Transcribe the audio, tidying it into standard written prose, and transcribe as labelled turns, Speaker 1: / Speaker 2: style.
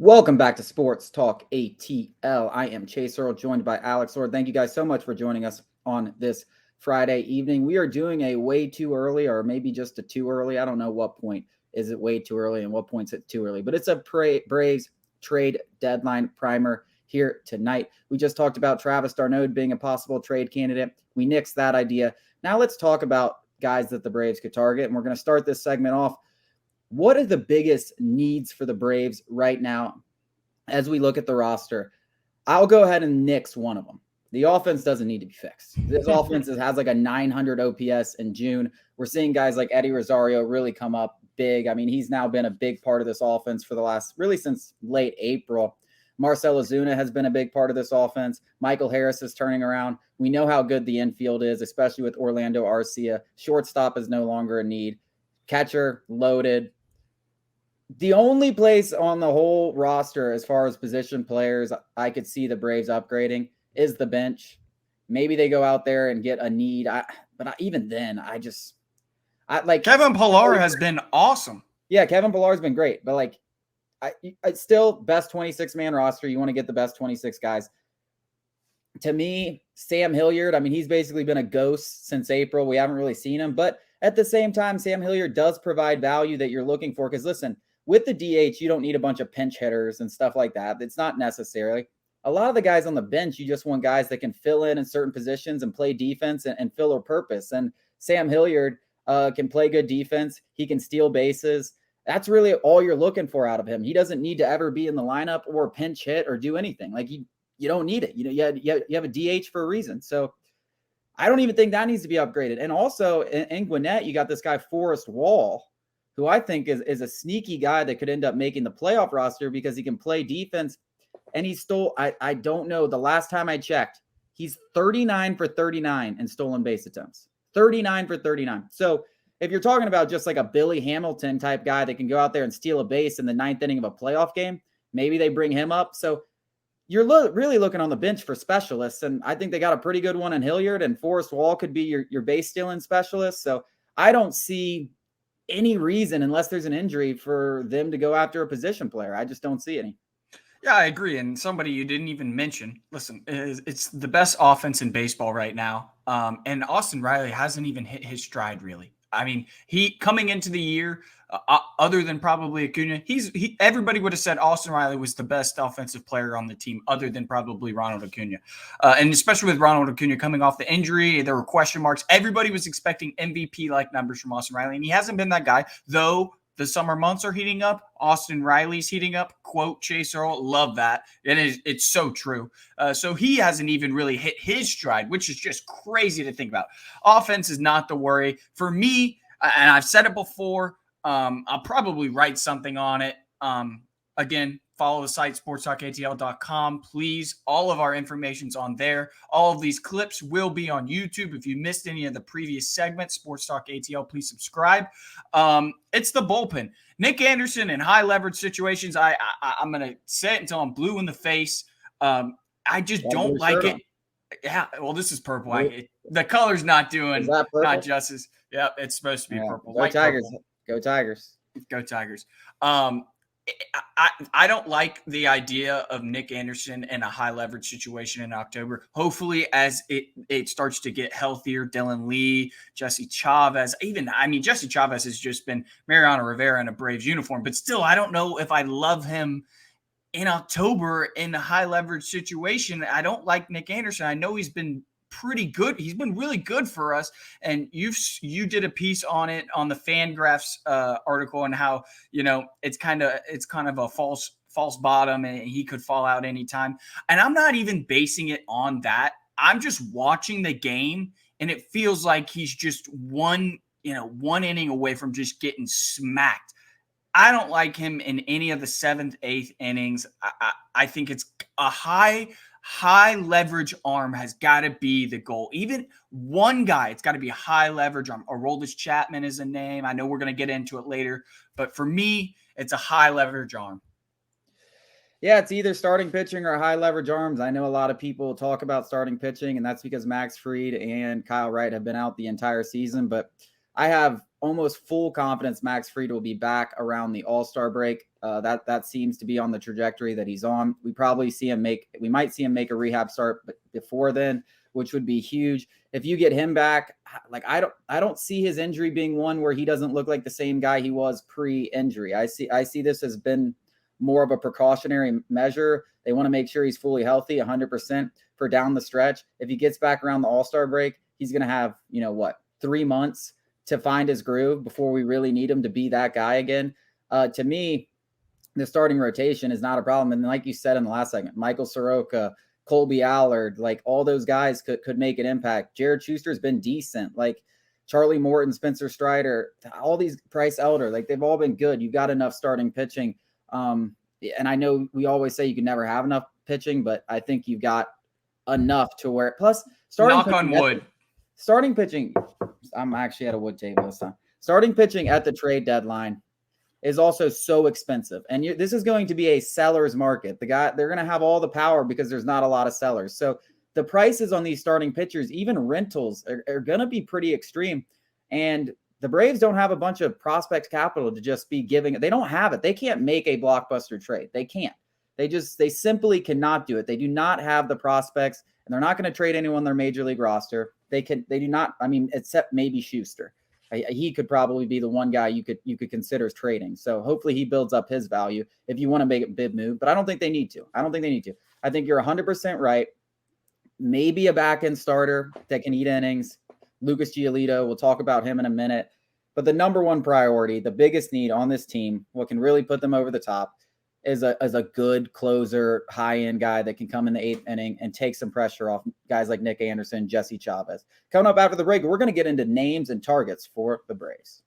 Speaker 1: Welcome back to Sports Talk ATL. I am Chase Earl, joined by Alex Lord. Thank you guys so much for joining us on this Friday evening. We are doing a way too early, or maybe just a too early. I don't know what point is it way too early and what point's it too early, but it's a Braves trade deadline primer here tonight. We just talked about Travis d'Arnaud being a possible trade candidate. We nixed that idea. Now let's talk about guys that the Braves could target, and we're going to start this segment off. What are the biggest needs for the Braves right now as we look at the roster? I'll go ahead and nix one of them. The offense doesn't need to be fixed. This offense has like a 900 OPS in June. We're seeing guys like Eddie Rosario really come up big. I mean, he's now been a big part of this offense for the last, really since late April. Marcell Ozuna has been a big part of this offense. Michael Harris is turning around. We know how good the infield is, especially with Orlando Arcia. Shortstop is no longer a need. Catcher, loaded. The only place on the whole roster, as far as position players, I could see the Braves upgrading is the bench. Maybe they go out there and get a need. Even then, I like
Speaker 2: Kevin Pillar has been awesome.
Speaker 1: Yeah, Kevin Pillar's been great, but it's still best 26-man roster. You want to get the best 26 guys. To me, Sam Hilliard, I mean, he's basically been a ghost since April. We haven't really seen him, but at the same time, Sam Hilliard does provide value that you're looking for. Because listen, with the DH, you don't need a bunch of pinch hitters and stuff like that. It's not necessarily. A lot of the guys on the bench, you just want guys that can fill in certain positions and play defense and fill a purpose. And Sam Hilliard can play good defense. He can steal bases. That's really all you're looking for out of him. He doesn't need to ever be in the lineup or pinch hit or do anything. Like you don't need it. You have a DH for a reason. So I don't even think that needs to be upgraded. And also in Gwinnett, you got this guy Forrest Wall, who I think is a sneaky guy that could end up making the playoff roster because he can play defense. And he stole, I don't know, the last time I checked, he's 39 for 39 in stolen base attempts. 39 for 39. So if you're talking about just like a Billy Hamilton type guy that can go out there and steal a base in the ninth inning of a playoff game, maybe they bring him up. So you're really looking on the bench for specialists. And I think they got a pretty good one in Hilliard, and Forrest Wall could be your base stealing specialist. So I don't see any reason, unless there's an injury, for them to go after a position player. I just don't see any.
Speaker 2: Yeah, I agree. And somebody you didn't even mention, listen, it's the best offense in baseball right now. And Austin Riley hasn't even hit his stride, really. I mean, he coming into the year, other than probably Acuna, everybody would have said Austin Riley was the best offensive player on the team, other than probably Ronald Acuna. And especially with Ronald Acuna coming off the injury, there were question marks. Everybody was expecting MVP-like numbers from Austin Riley, and he hasn't been that guy, though. The summer months are heating up. Austin Riley's heating up. Quote Chase Earl. Love that. It's so true. So he hasn't even really hit his stride, which is just crazy to think about. Offense is not the worry. For me, and I've said it before, I'll probably write something on it. Again, follow the site, sportstalkatl.com. Please, all of our information's on there. All of these clips will be on YouTube. If you missed any of the previous segments, Sports Talk ATL, please subscribe. It's the bullpen. Nick Anderson in high leverage situations, I'm going to say it until I'm blue in the face. I just don't like it. Yeah, well, this is purple. The color's not doing not justice. Yeah, it's supposed to be purple.
Speaker 1: Go Tigers. Purple. Go Tigers.
Speaker 2: Go Tigers. I don't like the idea of Nick Anderson in a high leverage situation in October. Hopefully, as it starts to get healthier, Dylan Lee, Jesse Chavez, Jesse Chavez has just been Mariano Rivera in a Braves uniform, but still, I don't know if I love him in October in a high leverage situation. I don't like Nick Anderson. I know he's been pretty good. He's been really good for us. And you did a piece on it on the Fangraphs article, and how, it's kind of a false bottom and he could fall out anytime. And I'm not even basing it on that. I'm just watching the game, and it feels like he's just one inning away from just getting smacked. I don't like him in any of the 7th, 8th innings. I think it's a high leverage arm has got to be the goal. Even one guy, it's got to be a high leverage arm. Aroldis Chapman is a name. I know we're going to get into it later, but for me, it's a high leverage arm.
Speaker 1: Yeah, it's either starting pitching or high leverage arms. I know a lot of people talk about starting pitching, and that's because Max Fried and Kyle Wright have been out the entire season. But I have almost full confidence Max Fried will be back around the All-Star break. That seems to be on the trajectory that he's on. We might see him make a rehab start before then, which would be huge. If you get him back, like I don't see his injury being one where he doesn't look like the same guy he was pre-injury. I see this as been more of a precautionary measure. They want to make sure he's fully healthy 100% for down the stretch. If he gets back around the All-Star break, he's going to have, 3 months to find his groove before we really need him to be that guy again. To me, the starting rotation is not a problem. And like you said in the last segment, Michael Soroka, Colby Allard, like all those guys could make an impact. Jared Schuster's been decent. Like Charlie Morton, Spencer Strider, all these Bryce Elder, like they've all been good. You got enough starting pitching. And I know we always say you can never have enough pitching, but I think you've got enough to where, plus
Speaker 2: knock on wood.
Speaker 1: Starting pitching, I'm actually at a wood table this time. Starting pitching at the trade deadline is also so expensive. And this is going to be a seller's market. They're going to have all the power because there's not a lot of sellers. So the prices on these starting pitchers, even rentals, are going to be pretty extreme. And the Braves don't have a bunch of prospect capital to just be giving it. They don't have it. They can't make a blockbuster trade. They can't. They simply cannot do it. They do not have the prospects, and they're not going to trade anyone on their major league roster. They do not, except maybe Schuster. He could probably be the one guy you could consider as trading. So hopefully he builds up his value if you want to make a big move, but I don't think they need to. I think you're 100% right. Maybe a back-end starter that can eat innings. Lucas Giolito, we'll talk about him in a minute. But the number one priority, the biggest need on this team, what can really put them over the top, is a good closer, high-end guy that can come in the 8th inning and take some pressure off guys like Nick Anderson, Jesse Chavez. Coming up after the break, we're going to get into names and targets for the Braves.